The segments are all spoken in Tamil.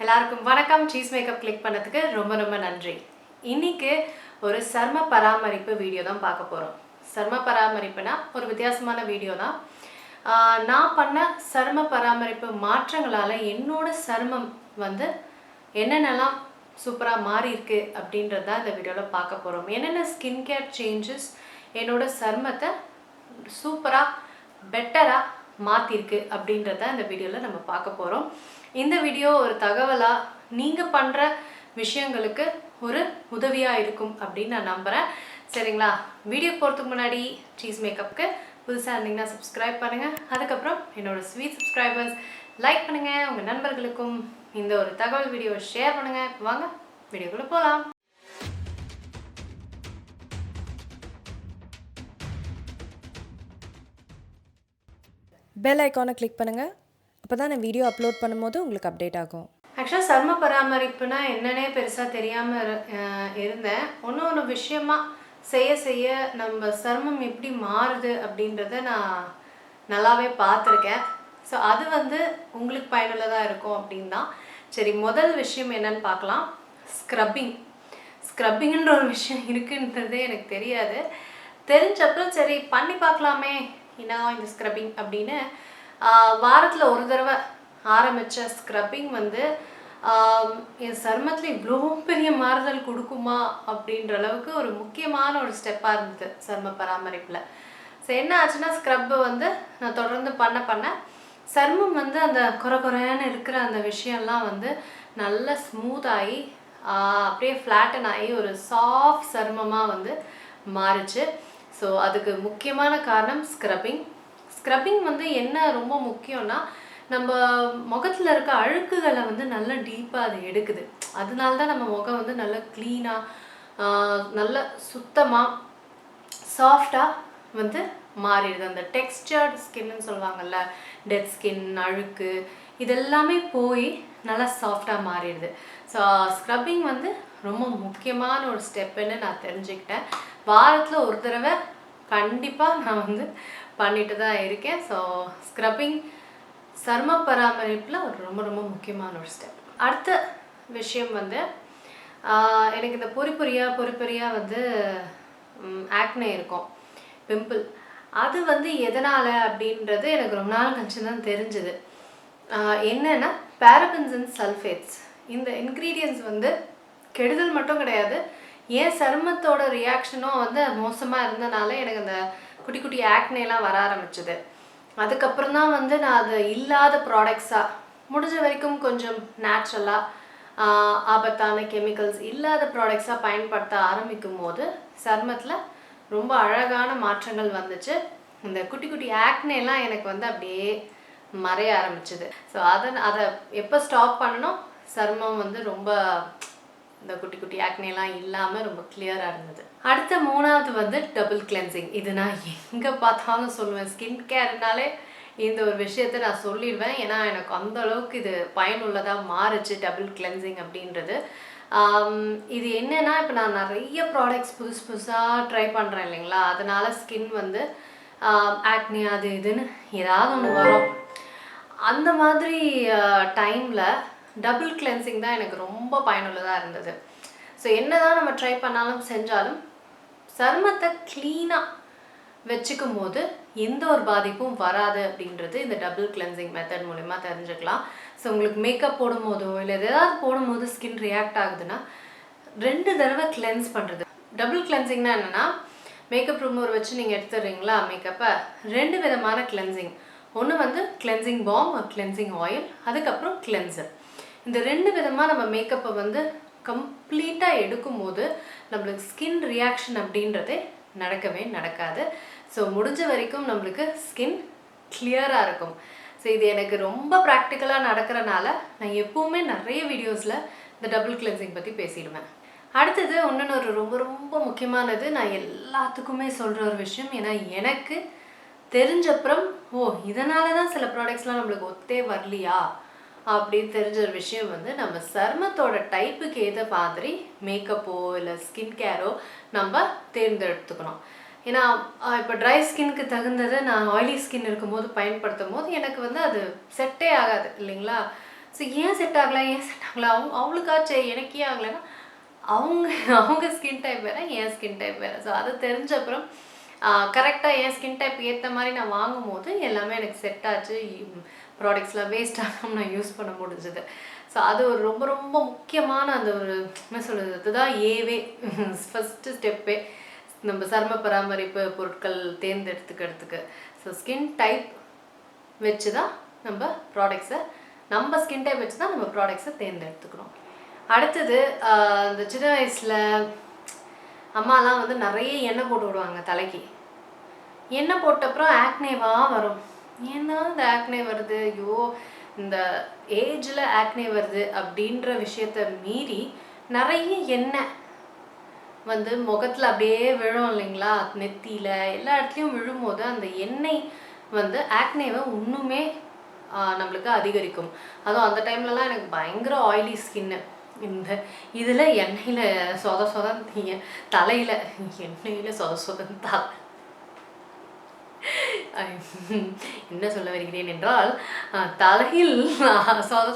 எல்லாருக்கும் வணக்கம். சீஸ் மேக்கப் கிளிக் பண்ணதுக்கு ரொம்ப ரொம்ப நன்றி. இன்னைக்கு ஒரு சர்ம பராமரிப்பு வீடியோ தான் பார்க்க போகிறோம். சர்ம பராமரிப்புனா ஒரு வித்தியாசமான வீடியோ தான். நான் பண்ண சர்ம பராமரிப்பு மாற்றங்களால் என்னோட சருமம் வந்து என்னென்னலாம் சூப்பராக மாறி இருக்கு அப்படின்றது தான் இந்த வீடியோவில் பார்க்க போகிறோம். என்னென்ன ஸ்கின் கேர் சேஞ்சஸ் என்னோட சருமத்தை சூப்பராக பெட்டராக மாற்றிருக்கு அப்படின்றத இந்த வீடியோவில் நம்ம பார்க்க போகிறோம். இந்த வீடியோ ஒரு தகவலாக நீங்கள் பண்ணுற விஷயங்களுக்கு ஒரு உதவியாக இருக்கும் அப்படின்னு நான் நம்புகிறேன். சரிங்களா? வீடியோ போகிறதுக்கு முன்னாடி சீஸ் மேக்கப்புக்கு புதுசாக இருந்தீங்கன்னா சப்ஸ்கிரைப் பண்ணுங்கள். அதுக்கப்புறம் என்னோடய ஸ்வீட் சப்ஸ்கிரைபர்ஸ் லைக் பண்ணுங்கள். உங்கள் நண்பர்களுக்கும் இந்த ஒரு தகவல் வீடியோவை ஷேர் பண்ணுங்கள். வாங்க வீடியோக்குள்ளே போகலாம். பெல் ஐக்கானை கிளிக் பண்ணுங்கள். அப்போ தான் நான் வீடியோ அப்லோட் பண்ணும்போது உங்களுக்கு அப்டேட் ஆகும். ஆக்சுவலாக சர்ம பராமரிப்புனா என்னன்னே பெருசாக தெரியாமல் இருந்தேன். ஒன்று விஷயமா செய்ய நம்ம சருமம் எப்படி மாறுது அப்படின்றத நான் நல்லாவே பார்த்துருக்கேன். ஸோ அது வந்து உங்களுக்கு பயனுள்ளதாக இருக்கும் அப்படின்னு தான். சரி, முதல் விஷயம் என்னன்னு பார்க்கலாம். ஸ்க்ரப்பிங்ன்ற ஒரு விஷயம் இருக்குன்றதே எனக்கு தெரியாது. தெரிஞ்சப்பறம் சரி பண்ணி பார்க்கலாமே என்ன இந்த ஸ்க்ரப்பிங் அப்படின்னு வாரத்தில் ஒரு தடவை ஆரம்பித்த ஸ்க்ரப்பிங் வந்து என் சருமத்தில் இவ்வளோ பெரிய மாறுதல் கொடுக்குமா அப்படின்ற அளவுக்கு ஒரு முக்கியமான ஒரு ஸ்டெப்பாக இருந்தது சரும பராமரிப்பில். ஸோ என்ன ஆச்சுன்னா, ஸ்க்ரப்பு வந்து நான் தொடர்ந்து பண்ண சருமம் வந்து அந்த குறைன்னு இருக்கிற அந்த விஷயம்லாம் வந்து நல்லா ஸ்மூத்தாகி அப்படியே ஃப்ளாட்டன் ஆகி ஒரு சாஃப்ட் சருமமாக வந்து மாறுச்சு. ஸோ அதுக்கு முக்கியமான காரணம் ஸ்க்ரப்பிங் வந்து என்ன ரொம்ப முக்கியம்னா, நம்ம முகத்தில் இருக்க அழுக்குகளை வந்து நல்லா டீப்பாக அது எடுக்குது. அதனால தான் நம்ம முகம் வந்து நல்லா க்ளீனாக நல்ல சுத்தமாக சாஃப்டாக வந்து மாறிடுது. அந்த டெக்ஸ்டர்டு ஸ்கின்னு சொல்லுவாங்கள்ல, டெட் ஸ்கின், அழுக்கு இதெல்லாமே போய் நல்லா சாஃப்டாக மாறிடுது. ஸோ ஸ்க்ரப்பிங் வந்து ரொம்ப முக்கியமான ஒரு ஸ்டெப்புன்னு நான் தெரிஞ்சுக்கிட்டேன். வாரத்தில் ஒரு தடவை கண்டிப்பாக நான் வந்து பண்ணிட்டு தான் இருக்கேன். ஸோ ஸ்க்ரப்பிங் சரும பராமரிப்பில் ஒரு ரொம்ப முக்கியமான ஒரு ஸ்டெப். அடுத்த விஷயம் வந்து எனக்கு இந்த பொறிப்பொறியாக வந்து ஆக்னே இருக்கும், பிம்பிள். அது வந்து எதனால் அப்படின்றது எனக்கு ரொம்ப நாள் கழிச்சு தான் தெரிஞ்சுது. என்னென்னா பேரபென்ஸ் அண்ட் சல்ஃபேட்ஸ். இந்த இன்க்ரீடியன்ட்ஸ் வந்து கெடுதல் மட்டும் கிடையாது, ஏன் சருமத்தோட ரியாக்ஷனும் வந்து மோசமாக இருந்தனால எனக்கு அந்த குட்டி ஆக்னேலாம் வர ஆரம்பிச்சுது. அதுக்கப்புறம் தான் வந்து நான் அது இல்லாத ப்ராடக்ட்ஸாக முடிஞ்ச வரைக்கும் கொஞ்சம் நேச்சுரலாக ஆபத்தான கெமிக்கல்ஸ் இல்லாத ப்ராடக்ட்ஸாக பயன்படுத்த ஆரம்பிக்கும் போது சருமத்தில் ரொம்ப அழகான மாற்றங்கள் வந்துச்சு. இந்த குட்டி ஆக்னேலாம் எனக்கு வந்து அப்படியே மறைய ஆரம்பிச்சுது. ஸோ அதை எப்போ ஸ்டாப் பண்ணணும், சருமம் வந்து ரொம்ப இந்த குட்டி ஆக்னேலாம் இல்லாமல் ரொம்ப கிளியராக இருந்தது. அடுத்த மூணாவது வந்து டபுள் கிளென்சிங். இது நான் எங்கே பார்த்தாலும் சொல்லுவேன். ஸ்கின் கேர்னாலே இந்த ஒரு விஷயத்தை நான் சொல்லிடுவேன். ஏன்னா எனக்கு அந்த அளவுக்கு இது பயனுள்ளதாக மாறுச்சு டபுள் கிளென்சிங் அப்படின்றது. இது என்னென்னா, இப்போ நான் நிறைய ப்ராடக்ட்ஸ் புதுசாக ட்ரை பண்ணுறேன் இல்லைங்களா, அதனால் ஸ்கின் வந்து ஆக்னே அது இதுன்னு ஏதாவது ஒன்று வரும். அந்த மாதிரி டைமில் டபுள் கிளென்சிங் தான் எனக்கு ரொம்ப பயனுள்ளதாக இருந்தது. ஸோ என்ன தான் நம்ம ட்ரை பண்ணாலும் செஞ்சாலும் சருமத்தை க்ளீனாக வச்சுக்கும் போது எந்த ஒரு பாதிப்பும் வராது அப்படின்றது இந்த டபுள் கிளென்சிங் மெத்தட் மூலிமா தெரிஞ்சுக்கலாம். ஸோ உங்களுக்கு மேக்கப் போடும்போதோ இல்லை ஏதாவது போடும்போது ஸ்கின் ரியாக்ட் ஆகுதுன்னா 2 தடவை கிளென்ஸ் பண்ணுறது. டபுள் கிளென்சிங்னா என்னென்னா, மேக்கப் ரிமூவர் வச்சு நீங்கள் எடுத்துடுறீங்களா மேக்கப்பை, 2 விதமான கிளென்சிங். ஒன்று வந்து கிளென்சிங் பாம், கிளென்சிங் ஆயில், அதுக்கப்புறம் கிளென்சர். இந்த 2 விதமாக நம்ம மேக்கப்பை வந்து கம்ப்ளீட்டாக எடுக்கும்போது நம்மளுக்கு ஸ்கின் ரியாக்ஷன் அப்படின்றதே நடக்காது. ஸோ முடிஞ்ச வரைக்கும் நம்மளுக்கு ஸ்கின் கிளியராக இருக்கும். ஸோ இது எனக்கு ரொம்ப ப்ராக்டிக்கலாக நடக்கிறனால நான் எப்போவுமே நிறைய வீடியோஸில் இந்த டபுள் கிளென்சிங் பற்றி பேசிடுவேன். அடுத்தது இன்னொன்று ரொம்ப முக்கியமானது, நான் எல்லாத்துக்குமே சொல்கிற ஒரு விஷயம். ஏன்னா எனக்கு தெரிஞ்சப்புறம் இதனால தான் சில ப்ராடக்ட்ஸ்லாம் நம்மளுக்கு ஒத்தே வரலையா அப்படின்னு தெரிஞ்ச ஒரு விஷயம் வந்து, நம்ம சருமத்தோட டைப்புக்கு ஏற்ற மாதிரி மேக்கப்போ இல்லை ஸ்கின் கேரோ நம்ம தேர்ந்தெடுத்துக்கணும். ஏன்னா இப்போ ட்ரை ஸ்கின்னுக்கு தகுந்ததை நான் ஆயிலி ஸ்கின் இருக்கும்போது பயன்படுத்தும் போது எனக்கு வந்து அது செட்டே ஆகாது இல்லைங்களா. ஸோ ஏன் செட் ஆகலை அவளுக்காச்சே எனக்கு ஏன் ஆகலைன்னா அவங்க அவங்க ஸ்கின் டைப் வேறு, என் ஸ்கின் டைப் வேறு. ஸோ அது தெரிஞ்ச அப்புறம் கரெக்டாக என் ஸ்கின் டைப் ஏற்ற மாதிரி நான் வாங்கும் போது எல்லாமே எனக்கு செட் ஆச்சு. ப்ராடக்ட்ஸ்லாம் வேஸ்ட் ஆகாமல் நான் யூஸ் பண்ண முடிஞ்சது. ஸோ அது ஒரு ரொம்ப ரொம்ப முக்கியமான அந்த ஒரு என்ன சொல்கிறது, அதுதான் ஏவே ஃபஸ்ட்டு ஸ்டெப்பே நம்ம சரும பராமரிப்பு பொருட்கள் தேர்ந்தெடுத்துக்கிறதுக்கு. ஸோ ஸ்கின் டைப் வச்சு தான் நம்ம ப்ராடக்ட்ஸை நம்ம ப்ராடக்ட்ஸை தேர்ந்தெடுத்துக்கணும். அடுத்தது இந்த சின்ன வயசில் அம்மாலாம் வந்து நிறைய எண்ணெய் போட்டு விடுவாங்க தலைக்கு. எண்ணெய் போட்டப்புறம் ஆக்னேவாக வரும். ஏன்னா இந்த ஆக்னே வருது, ஐயோ இந்த ஏஜில் ஆக்னே வருது அப்படின்ற விஷயத்த மீறி நிறைய எண்ணெய் வந்து முகத்தில் அப்படியே விழும் இல்லைங்களா, நெத்தியில் எல்லா இடத்துலையும் விழும்போது அந்த எண்ணெய் வந்து ஆக்னேவை இன்னுமே நம்மளுக்கு அதிகரிக்கும். அதுவும் அந்த டைம்லலாம் எனக்கு பயங்கர ஆயிலி ஸ்கின்னு. இந்த இதில் எண்ணெயில் சொதன்னு தலையில் எண்ணெயில் சொதன்னு தலை என்ன சொல்ல வருகிறேன் என்றால், தலையில்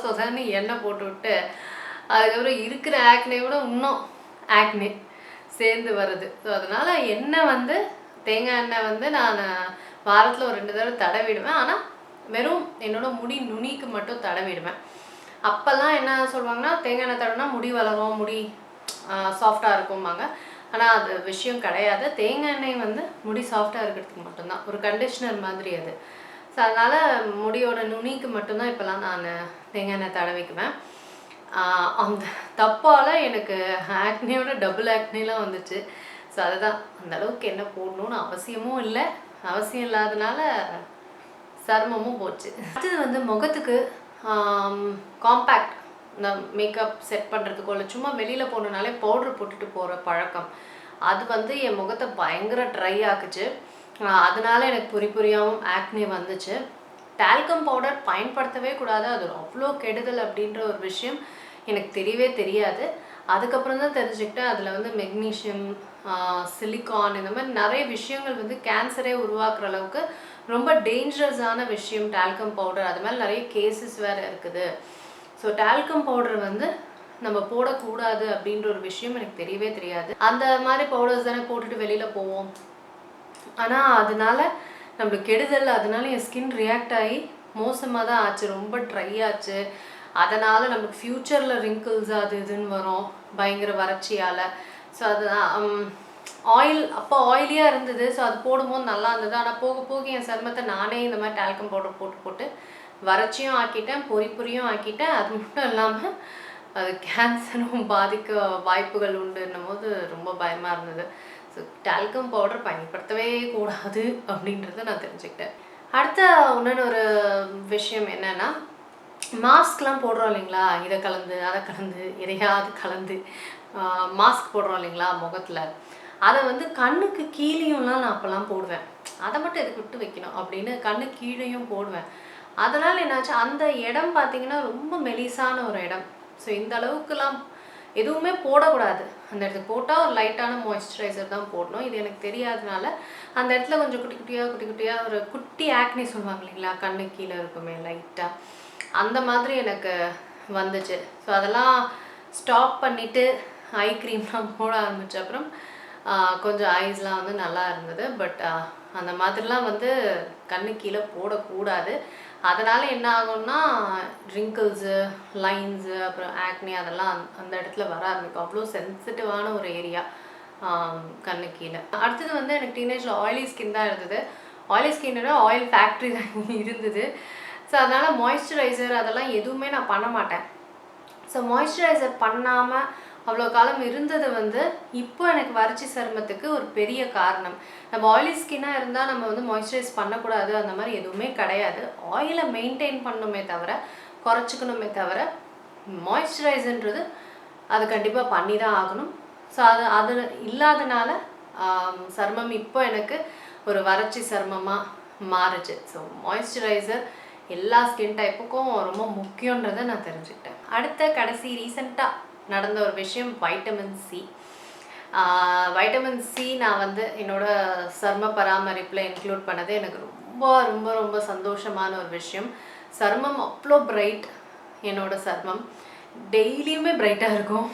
சொதன்னு எண்ணெய் போட்டு விட்டு அதுக்கப்புறம் இருக்கிற ஆக்னேயோட இன்னும் ஆக்னே சேர்ந்து வருது. ஸோ அதனால் எண்ணெய் வந்து தேங்காய் எண்ணெய் வந்து நான் வாரத்தில் ஒரு 2 தடவை தடவிடுவேன். ஆனால் வெறும் என்னோட முடி நுனிக்கு மட்டும் தடவிடுவேன். அப்போல்லாம் என்ன சொல்லுவாங்கன்னா, தேங்காய் எண்ணெய் தடவினா முடி வளரும், முடி சாஃப்டாக இருக்கும்பாங்க. ஆனால் அது விஷயம் கிடையாது. தேங்காய் எண்ணெய் வந்து முடி சாஃப்டாக இருக்கிறதுக்கு மட்டும்தான், ஒரு கண்டிஷ்னர் மாதிரி அது. ஸோ அதனால் முடியோட நுனிக்கு மட்டும்தான் இப்போல்லாம் நான் தேங்காய் எண்ணெய் தடவிக்குவேன். அந்த தப்பால் எனக்கு ஆக்னியோட டபுள் ஆக்னிலாம் வந்துச்சு. ஸோ அதுதான், அந்தளவுக்கு எண்ணெய் போடணும்னு அவசியமும் இல்லை, அவசியம் இல்லாதனால சருமமும் போச்சு. அடுத்தது வந்து முகத்துக்கு காம்பேக்ட் இந்த மேக்கப் செட் பண்ணுறதுக்கோ இல்லை சும்மா வெளியில் போகணுனாலே பவுட்ரு போட்டுட்டு போகிற பழக்கம், அது வந்து என் முகத்தை பயங்கர ட்ரை ஆக்குச்சு. அதனால எனக்கு புரியாமல் ஆக்னே வந்துச்சு. டால்கம் பவுடர் பயன்படுத்தவே கூடாது, அது அவ்வளோ கெடுதல் அப்படின்ற ஒரு விஷயம் எனக்கு தெரியவே தெரியாது. அதுக்கப்புறம் தான் தெரிஞ்சுக்கிட்டேன் அதில் வந்து மெக்னீஷியம், சிலிக்கான், இந்த மாதிரி நிறைய விஷயங்கள் வந்து கேன்சரே உருவாக்குற அளவுக்கு ரொம்ப டேஞ்சரஸான விஷயம் டால்கம் பவுடர். அது மாதிரி நிறைய கேசஸ் வேறு இருக்குது. ஸோ டால்கம் பவுடர் வந்து நம்ம போடக்கூடாது அப்படின்ற ஒரு விஷயம் எனக்கு தெரியவே தெரியாது. அந்த மாதிரி பவுடர்ஸ் தானே போட்டுட்டு வெளியில் போவோம். ஆனால் அதனால நம்மளுக்கு கெடுதல், அதனால என் ஸ்கின் ரியாக்ட் ஆகி மோசமாக தான் ஆச்சு, ரொம்ப ட்ரை ஆச்சு. அதனால் நமக்கு ஃப்யூச்சரில் ரிங்கிள்ஸ் அது இதுன்னு வரும் பயங்கர வறட்சியால். ஸோ அதுதான் ஆயில் அப்போ ஆயிலியாக இருந்தது. ஸோ அது போடும்போது நல்லா இருந்தது. ஆனால் போக போக என் சருமத்தை நானே இந்த மாதிரி டால்கம் பவுடர் போட்டு வறட்சியும் ஆக்கிட்டேன், பொரியும் ஆக்கிட்டேன். அது மட்டும் இல்லாமல் அது கேன்சரும் பாதிக்க வாய்ப்புகள் உண்டுன்னும் போது ரொம்ப பயமாக இருந்தது. ஸோ டால்கம் பவுடர் பயன்படுத்தவே கூடாது அப்படின்றத நான் தெரிஞ்சுக்கிட்டேன். அடுத்த இன்னொன்று ஒரு விஷயம் என்னென்னா, மாஸ்க்லாம் போடுறோம் இல்லைங்களா, இதை கலந்து அதை கலந்து எதையாவது கலந்து மாஸ்க் போடுறோம் இல்லைங்களா முகத்தில், அதை வந்து கண்ணுக்கு கீழேயும்லாம் நான் அப்போல்லாம் போடுவேன். அதை மட்டும் எதுக்கு விட்டு வைக்கணும் அப்படின்னு கண்ணு கீழேயும் போடுவேன். அதனால் என்னாச்சு, அந்த இடம் பார்த்திங்கன்னா ரொம்ப மெலிசான ஒரு இடம். ஸோ இந்த அளவுக்குலாம் எதுவுமே போடக்கூடாது. அந்த இடத்துக்கு போட்டால் ஒரு லைட்டான மாய்ஸ்சரைசர் தான் போடணும். இது எனக்கு தெரியாதனால அந்த இடத்துல கொஞ்சம் குட்டி குட்டியாக ஒரு குட்டி ஆக்னி சொல்லுவாங்க இல்லைங்களா, கண்ணு கீழே இருக்குமே லைட்டாக, அந்த மாதிரி எனக்கு வந்துச்சு. ஸோ அதெல்லாம் ஸ்டாப் பண்ணிவிட்டு ஐ க்ரீம்லாம் போட ஆரம்பித்த அப்புறம் கொஞ்சம் ஐஸ்லாம் வந்து நல்லா இருந்தது. பட் அந்த மாதிரிலாம் வந்து கண்ணு கீழே போடக்கூடாது. அதனால் என்ன ஆகும்னா ரிங்கிள்ஸு, லைன்ஸு, அப்புறம் ஆக்னி அதெல்லாம் அந்த இடத்துல வர ஆரம்பிக்கும். அவ்வளோ சென்சிட்டிவான ஒரு ஏரியா கண்ணு கீழே. அடுத்தது வந்து எனக்கு டீனேஜில் ஆயிலி ஸ்கின் தான் இருந்தது. ஆயிலி ஸ்கின்னோட ஆயில் ஃபேக்ட்ரி தான் இருந்தது. ஸோ அதனால் மாய்ஸ்சரைசர் அதெல்லாம் எதுவுமே நான் பண்ண மாட்டேன். ஸோ மாய்ஸ்சரைசர் பண்ணாமல் அவ்வளோ காலம் இருந்தது வந்து இப்போ எனக்கு வறட்சி சருமத்துக்கு ஒரு பெரிய காரணம். நம்ம ஆயிலி ஸ்கின்னாக இருந்தால் நம்ம வந்து மாய்ஸ்சரைஸ் பண்ணக்கூடாது அந்த மாதிரி எதுவுமே கிடையாது. ஆயிலை மெயின்டைன் பண்ணணுமே தவிர, குறைச்சிக்கணுமே தவிர, மாய்ஸ்சரைசர்ன்றது அது கண்டிப்பாக பண்ணி தான் ஆகணும். ஸோ அது இல்லாதனால சருமம் இப்போ எனக்கு ஒரு வறட்சி சருமமாக மாறுச்சு. ஸோ மாய்ஸ்சரைசர் எல்லா ஸ்கின் டைப்புக்கும் ரொம்ப முக்கியன்றதை நான் தெரிஞ்சுக்கிட்டேன். அடுத்த கடைசி ரீசெண்டாக நடந்த ஒரு விஷயம் வைட்டமின் சி. வைட்டமின் சி நான் வந்து என்னோடய சரும பராமரிப்பில் இன்க்ளூட் பண்ணது எனக்கு ரொம்ப ரொம்ப ரொம்ப சந்தோஷமான ஒரு விஷயம். சருமம் அவ்வளோ பிரைட், என்னோட சர்மம் டெய்லியுமே பிரைட்டாக இருக்கும்.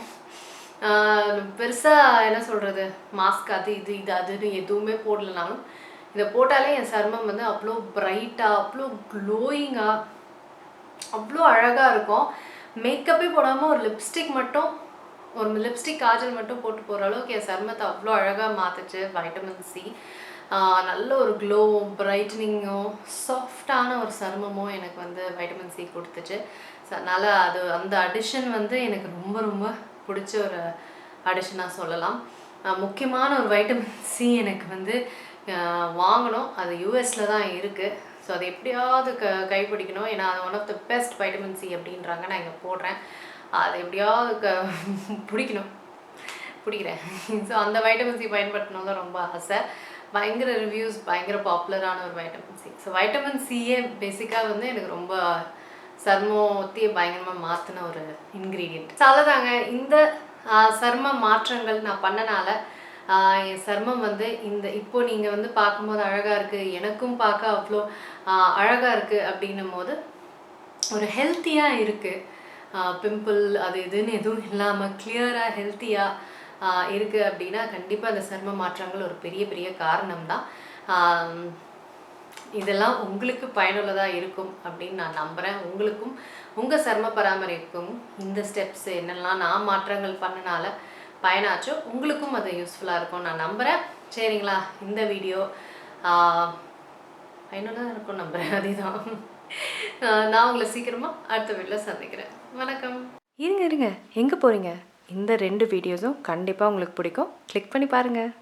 பெருசாக என்ன சொல்கிறது, மாஸ்க் அது இது இது அதுன்னு எதுவுமே போடலனாலும் இதை போட்டாலே என் சர்மம் வந்து அவ்வளோ பிரைட்டாக, அவ்வளோ க்ளோயிங்காக, அவ்வளோ அழகாக இருக்கும். மேக்கப்பே போடாமல் ஒரு லிப்ஸ்டிக் காஜல் மட்டும் போட்டு போகிற அளவுக்கு என் சர்மத்தை அவ்வளோ அழகாக மாற்றுச்சு வைட்டமின் சி. நல்ல ஒரு க்ளோவும் பிரைட்டனிங்கும் சாஃப்டான ஒரு சருமமும் எனக்கு வந்து வைட்டமின் சி கொடுத்துச்சு. ஸோ அதனால் அந்த அடிஷன் வந்து எனக்கு ரொம்ப ரொம்ப பிடிச்ச ஒரு அடிஷனாக சொல்லலாம். முக்கியமான ஒரு வைட்டமின் சி எனக்கு வந்து வாங்கணும். அது யூஎஸில் தான் இருக்குது. ஸோ அது எப்படியாவது கைப்பிடிக்கணும். ஏன்னா அது one of the best vitamin C அப்படின்றாங்க. நான் இங்கே போடுறேன். அது எப்படியாவது பிடிக்கிறேன். ஸோ அந்த வைட்டமின் சி பயன்படுத்தணும் தான் ரொம்ப ஆசை. பயங்கர ரிவ்யூஸ், பயங்கர பாப்புலரான ஒரு vitamin C. So vitamin CIE பேசிக்காக வந்து எனக்கு ரொம்ப சர்மத்தையே பயங்கரமாக மாற்றின ஒரு இன்க்ரீடியண்ட். ஸோ அவ்வளோதாங்க. இந்த சர்ம மாற்றங்கள் நான் பண்ணனால என் சர்மம் வந்து இப்போ நீங்கள் வந்து பார்க்கும்போது அழகாக இருக்குது, எனக்கும் பார்க்க அவ்வளோ அழகாக இருக்குது அப்படின்னும் போது ஒரு ஹெல்த்தியாக இருக்குது. பிம்பிள் அது இதுன்னு எதுவும் இல்லாமல் கிளியராக ஹெல்த்தியாக இருக்குது அப்படின்னா கண்டிப்பாக அந்த சர்ம மாற்றங்கள் ஒரு பெரிய பெரிய காரணம் தான். இதெல்லாம் உங்களுக்கு பயனுள்ளதாக இருக்கும் அப்படின்னு நான் நம்புகிறேன். உங்களுக்கும் உங்கள் சர்ம பராமரிப்புக்கும் இந்த ஸ்டெப்ஸ் என்னெல்லாம் நான் மாற்றங்கள் பண்ணனால பயனாச்சோ உங்களுக்கும் அது யூஸ்ஃபுல்லாக இருக்கும் நான் நம்புகிறேன். சரிங்களா? இந்த வீடியோ பயனுள்ளதாக இருக்கும் நம்புகிறேன். அதேதான். நான் உங்களை சீக்கிரமாக அடுத்த வீடியோவில் சந்திக்கிறேன். வணக்கம். இருங்க எங்கே போகிறீங்க? இந்த 2 வீடியோஸும் கண்டிப்பாக உங்களுக்கு பிடிக்கும். கிளிக் பண்ணி பாருங்கள்.